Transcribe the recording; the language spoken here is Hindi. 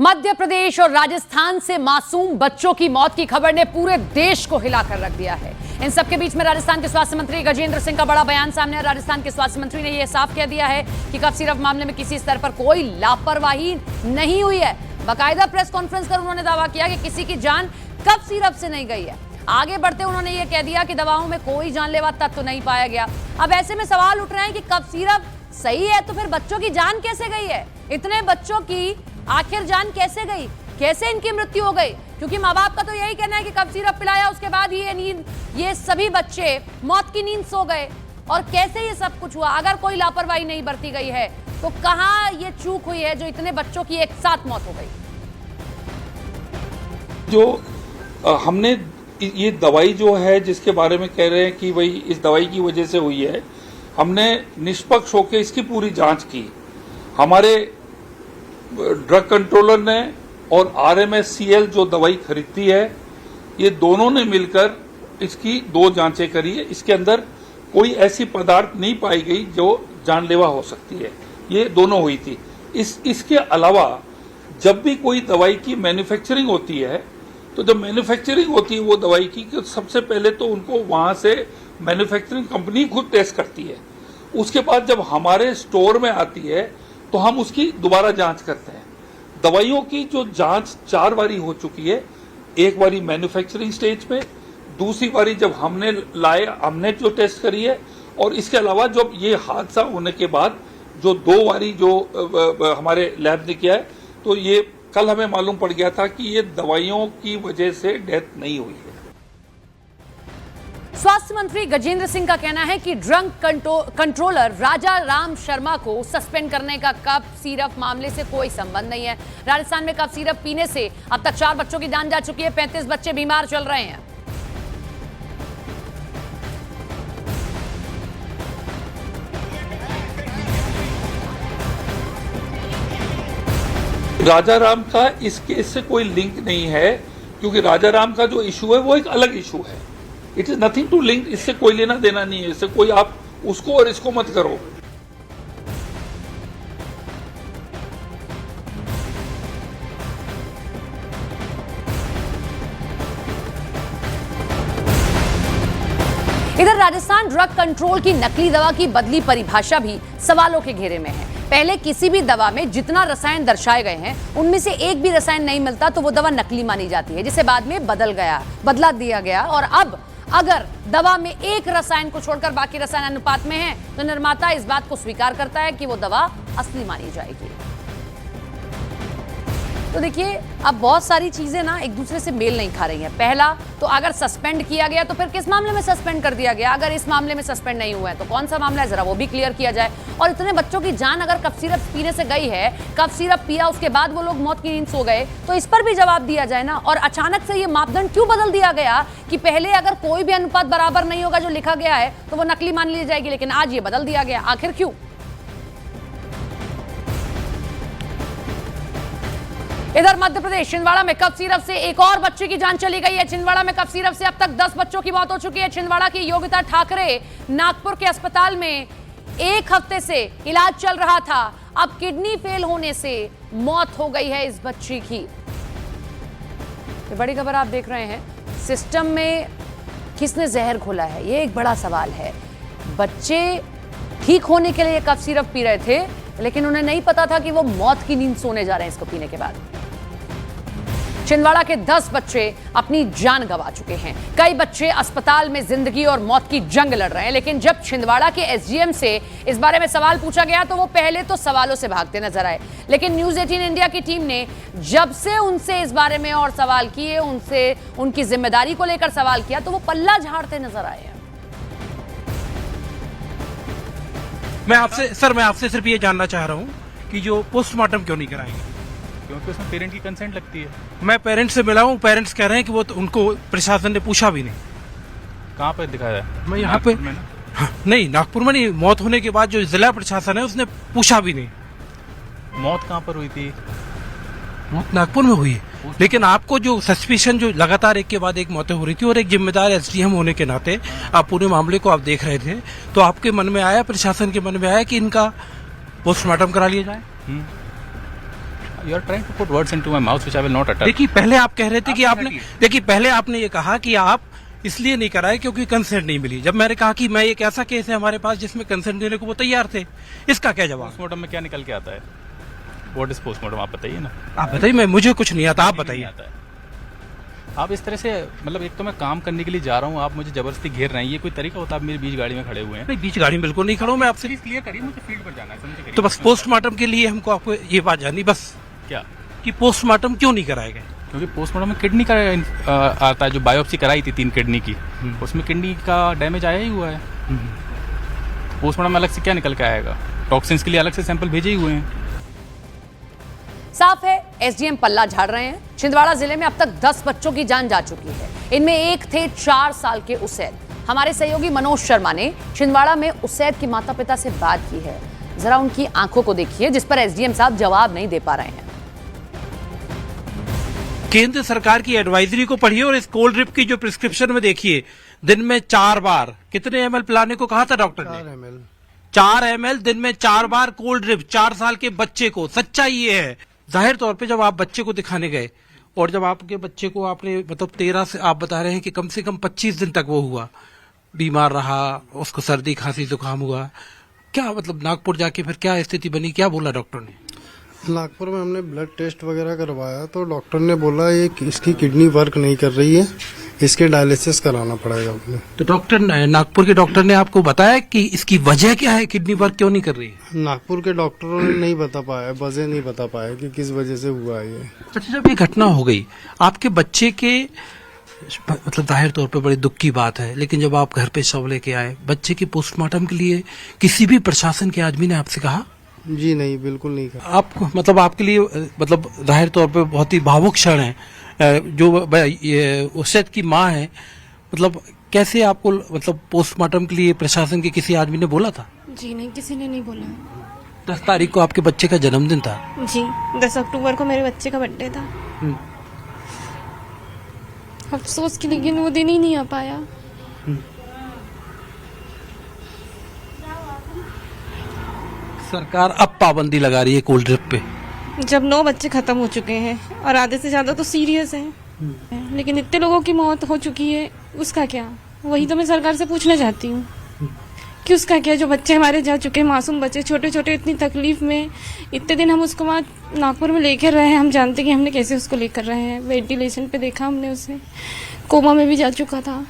मध्य प्रदेश और राजस्थान से मासूम बच्चों की मौत की खबर ने पूरे देश को हिलाकर रख दिया है। इन सबके बीच में राजस्थान के स्वास्थ्य मंत्री गजेंद्र सिंह का बड़ा बयान सामने आया। राजस्थान के स्वास्थ्य मंत्री ने यह साफ कह दिया है कि कफ सिरप मामले में किसी स्तर पर कोई लापरवाही नहीं हुई है। बाकायदा प्रेस कॉन्फ्रेंस कर उन्होंने दावा किया कि किसी की जान कफ सिरप से नहीं गई है। आगे बढ़ते उन्होंने ये कह दिया कि दवाओं में कोई जानलेवा तत्व नहीं पाया गया। अब ऐसे में सवाल उठ रहे हैं कि कफ सिरप सही है तो फिर बच्चों की जान कैसे गई है? इतने बच्चों की आखिर जान कैसे गई, कैसे इनकी मृत्यु हो गई? क्योंकि माँ बाप का तो यही कहना है कि कफ सिरप पिलाया, उसके बाद ही ये सभी बच्चे मौत की नींद सो गए। और कैसे ये सब कुछ हुआ? अगर कोई लापरवाही नहीं बरती गई है तो कहाँ ये चूक हुई है जो इतने बच्चों की एक साथ मौत हो गई? जो हमने ये दवाई जो है जिसके बारे में कह रहे हैं कि भाई इस दवाई की वजह से हुई है, हमने निष्पक्ष होकर इसकी पूरी जांच की। हमारे ड्रग कंट्रोलर ने और RMSCL जो दवाई खरीदती है, ये दोनों ने मिलकर इसकी 2 जांचें करी है। इसके अंदर कोई ऐसी पदार्थ नहीं पाई गई जो जानलेवा हो सकती है। ये दोनों हुई थी। इसके अलावा जब भी कोई दवाई की मैन्युफैक्चरिंग होती है, तो जब मैन्युफैक्चरिंग होती है वो दवाई की, तो सबसे पहले तो उनको वहां से मैन्युफैक्चरिंग कंपनी खुद टेस्ट करती है। उसके बाद जब हमारे स्टोर में आती है तो हम उसकी दोबारा जांच करते हैं। दवाइयों की जो जांच 4 बारी हो चुकी है। एक बारी मैन्युफैक्चरिंग स्टेज पे, दूसरी बारी जब हमने जो टेस्ट करी है, और इसके अलावा जब ये हादसा होने के बाद जो 2 बारी जो हमारे लैब ने किया है, तो ये कल हमें मालूम पड़ गया था कि ये दवाइयों की वजह से डेथ नहीं हुई है। स्वास्थ्य मंत्री गजेंद्र सिंह का कहना है कि ड्रग कंट्रोलर राजा राम शर्मा को सस्पेंड करने का कफ सिरप मामले से कोई संबंध नहीं है। राजस्थान में कफ सिरप पीने से अब तक 4 बच्चों की जान जा चुकी है। 35 बच्चे बीमार चल रहे हैं। राजा राम का इस केस से कोई लिंक नहीं है, क्योंकि राजा राम का जो इशू है वो एक अलग इशू है। It is nothing to link. इससे कोई लेना देना नहीं है। इससे कोई आप उसको और इसको मत करो। इधर राजस्थान ड्रग कंट्रोल की नकली दवा की बदली परिभाषा भी सवालों के घेरे में है। पहले किसी भी दवा में जितना रसायन दर्शाए गए हैं, उनमें से एक भी रसायन नहीं मिलता तो वो दवा नकली मानी जाती है, जिसे बाद में बदला दिया गया। और अब अगर दवा में एक रसायन को छोड़कर बाकी रसायन अनुपात में है तो निर्माता इस बात को स्वीकार करता है कि वो दवा असली मानी जाएगी। तो देखिए, अब बहुत सारी चीजें ना एक दूसरे से मेल नहीं खा रही हैं। पहला तो अगर सस्पेंड किया गया तो फिर किस मामले में सस्पेंड कर दिया गया? अगर इस मामले में सस्पेंड नहीं हुआ है तो कौन सा मामला है, जरा वो भी क्लियर किया जाए। और इतने बच्चों की जान अगर कफ सिरप पीने से गई है, कफ सिरप पिया उसके बाद वो लोग मौत की नींद सो गए, तो इस पर भी जवाब दिया जाए ना। और अचानक से ये मापदंड क्यों बदल दिया गया कि पहले अगर कोई भी अनुपात बराबर नहीं होगा जो लिखा गया है तो वो नकली मान ली जाएगी, लेकिन आज ये बदल दिया गया? आखिर क्यों? इधर मध्य प्रदेश छिंदवाड़ा में कफ सिरप से एक और बच्चे की जान चली गई है। छिंदवाड़ा में कफ सिरप से अब तक 10 बच्चों की मौत हो चुकी है। छिंदवाड़ा की योगिता ठाकरे नागपुर के अस्पताल में 1 हफ्ते से इलाज चल रहा था। अब किडनी फेल होने से मौत हो गई है इस बच्ची की। ये बड़ी खबर आप देख रहे हैं। सिस्टम में किसने जहर घोला है, ये एक बड़ा सवाल है। बच्चे ठीक होने के लिए कफ सिरप पी रहे थे, लेकिन उन्हें नहीं पता था कि वो मौत की नींद सोने जा रहे हैं इसको पीने के बाद। छिंदवाड़ा के 10 बच्चे अपनी जान गंवा चुके हैं। कई बच्चे अस्पताल में जिंदगी और मौत की जंग लड़ रहे हैं। लेकिन जब छिंदवाड़ा के SGM से इस बारे में सवाल पूछा गया तो वो पहले तो सवालों से भागते नजर आए, लेकिन न्यूज़ 18 इंडिया की टीम ने जब से उनसे इस बारे में और सवाल किए, उनसे उनकी जिम्मेदारी को लेकर सवाल किया, तो वो पल्ला झाड़ते नजर आए हैं। मैं आपसे सिर्फ ये जानना चाह रहा हूँ कि जो पोस्टमार्टम क्यों नहीं कराएंगे? क्योंकि उसमें पेरेंट की कंसेंट लगती है। मैं पेरेंट्स से मिला हूँ, पेरेंट्स कह रहे हैं कि वो तो उनको प्रशासन ने पूछा भी नहीं। कहाँ पर दिखाया है? मैं यहाँ पे नहीं, नागपुर में नहीं। मौत होने के बाद जो जिला प्रशासन है उसने पूछा भी नहीं। मौत कहाँ पर हुई थी? मौत नागपुर में हुई है, लेकिन आपको जो सस्पिशन जो लगातार एक के बाद एक मौतें हो रही थी, और एक जिम्मेदार SDM होने के नाते आप पूरे मामले को आप देख रहे थे, तो आपके मन में आया, प्रशासन के मन में आया कि इनका पोस्टमार्टम करा लिया जाए? You are trying to put words into my mouth which I will not utter. देखिए पहले आप कह रहे थे कि पहले आपने ये कहा कि आप इसलिए नहीं कराए क्योंकि कंसेंट नहीं मिली। जब मैंने कहा कि मैं एक ऐसा केस है हमारे पास जिसमें कंसेंट देने को वो तैयार थे, इसका क्या जवाब? पोस्टमार्टम में क्या निकल के आता है? व्हाट इज पोस्टमार्टम, आप बताइए ना। आप बताइए, मैं मुझे कुछ नहीं आता, आप बताइए। आता है। आप इस तरह से, मतलब एक तो मैं काम करने के लिए जा रहा हूँ, आप मुझे जबरदस्ती घेर रहे हैं, ये कोई तरीका होता है? आप मेरे बीच गाड़ी में खड़े हुए हैं। नहीं, बीच गाड़ी में बिल्कुल नहीं खड़ा हूँ मैं आपसे। क्लियर करिए, मुझे फील्ड पर जाना है, समझे? तो बस पोस्टमार्टम के लिए हमको आपको ये बात जाननी, बस क्या कि पोस्टमार्टम क्यों नहीं कराए गए? क्योंकि पोस्टमार्टम में किडनी का आता है, जो बायोप्सी कराई थी 3 किडनी की, उसमें किडनी का डैमेज आया ही हुआ है। पोस्टमार्टम में अलग से क्या निकल के आएगा? टॉक्सिन्स के लिए अलग से सैंपल भेजे ही हुए हैं। साफ है एसडीएम पल्ला झाड़ रहे हैं। छिंदवाड़ा जिले में अब तक 10 बच्चों की जान जा चुकी है। इनमें एक थे 4 साल के उसैद। हमारे सहयोगी मनोज शर्मा ने छिंदवाड़ा में उसैद के माता पिता से बात की है। जरा उनकी आंखों को देखिए, जिस पर एसडीएम साहब जवाब नहीं दे पा रहे हैं। केंद्र सरकार की एडवाइजरी को पढ़िए और इस कोल्ड ड्रिप की जो प्रिस्क्रिप्शन में देखिए, दिन में 4 बार कितने ml पिलाने को कहा था डॉक्टर ने? 4 ml दिन में 4 बार कोल्ड ड्रिप 4 साल के बच्चे को। सच्चाई ये है। जाहिर तौर पे जब आप बच्चे को दिखाने गए और जब आपके बच्चे को आपने मतलब 13 से आप बता रहे हैं कि कम से कम 25 दिन तक वो हुआ, बीमार रहा, उसको सर्दी खांसी जुकाम हुआ, क्या मतलब नागपुर जाके फिर क्या स्थिति बनी, क्या बोला डॉक्टर ने? नागपुर में हमने ब्लड टेस्ट वगैरह करवाया तो डॉक्टर ने बोला ये इसकी किडनी वर्क नहीं कर रही है, इसके डायलिसिस कराना पड़ेगा अपने। तो डॉक्टर नागपुर के डॉक्टर ने आपको बताया कि इसकी वजह क्या है, किडनी वर्क क्यों नहीं कर रही है? नागपुर के डॉक्टरों ने नहीं बता पाया, वजह नहीं बता पाया कि किस वजह से हुआ है ये। अच्छा, जब ये घटना हो गई आपके बच्चे के, मतलब जाहिर तौर पे बड़ी दुख की बात है, लेकिन जब आप घर पे शव लेके आए बच्चे के पोस्टमार्टम के लिए, किसी भी प्रशासन के आदमी ने आपसे कहा? जी नहीं, बिल्कुल नहीं कहा। आप मतलब आपके लिए मतलब जाहिर तौर पे बहुत ही भावुक क्षण है। जो ये उसैद की माँ है, मतलब कैसे आपको मतलब पोस्टमार्टम के लिए प्रशासन के किसी आदमी ने बोला था? जी नहीं, किसी ने नहीं बोला। 10 तारीख को आपके बच्चे का जन्मदिन था। जी, 10 अक्टूबर को मेरे बच्चे का बर्थडे था। अफसोस कि लेकिन वो दिन ही नहीं आ पाया। सरकार अब पाबंदी लगा रही है कोल्ड ड्रिप पे। जब 9 बच्चे खत्म हो चुके हैं और आधे से ज्यादा तो सीरियस हैं, लेकिन इतने लोगों की मौत हो चुकी है, उसका क्या? वही तो मैं सरकार से पूछना चाहती हूँ कि उसका क्या? जो बच्चे हमारे जा चुके, मासूम बच्चे, छोटे छोटे, इतनी तकलीफ में, इतने दिन हम उसको वहाँ नागपुर में लेकर रहे हैं। हम जानते कि हमने कैसे उसको लेकर रहे हैं। वेंटिलेशन पे देखा हमने उसे, कोमा में भी जा चुका था।